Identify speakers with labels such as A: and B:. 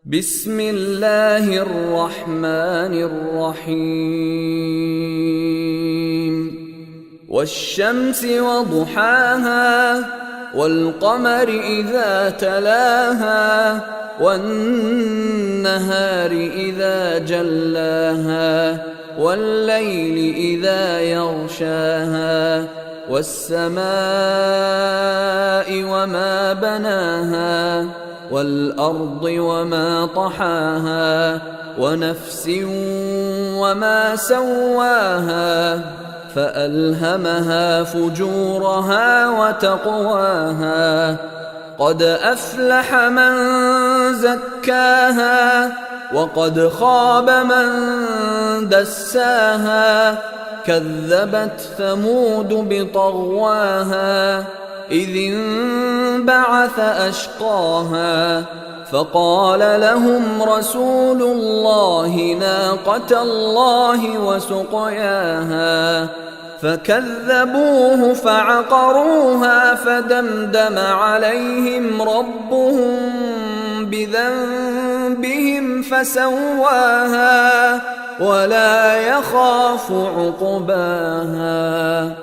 A: بسم الله الرحمن الرحيم والشمس وضحاها والقمر إذا تلاها والنهار إذا جلاها والليل إذا يغشاها والسماء وما بناها والأرض وما طحاها ونفس وما سواها فألهمها فجورها وتقواها قد أفلح من زكاها وقد خاب من دساها كذبت ثمود بطغواها إذ انبعث أشقاها فقال لهم رسول الله ناقة الله وسقياها فكذبوه فعقروها فدمدم عليهم ربهم بذنبهم فسواها ولا يخاف عقباها.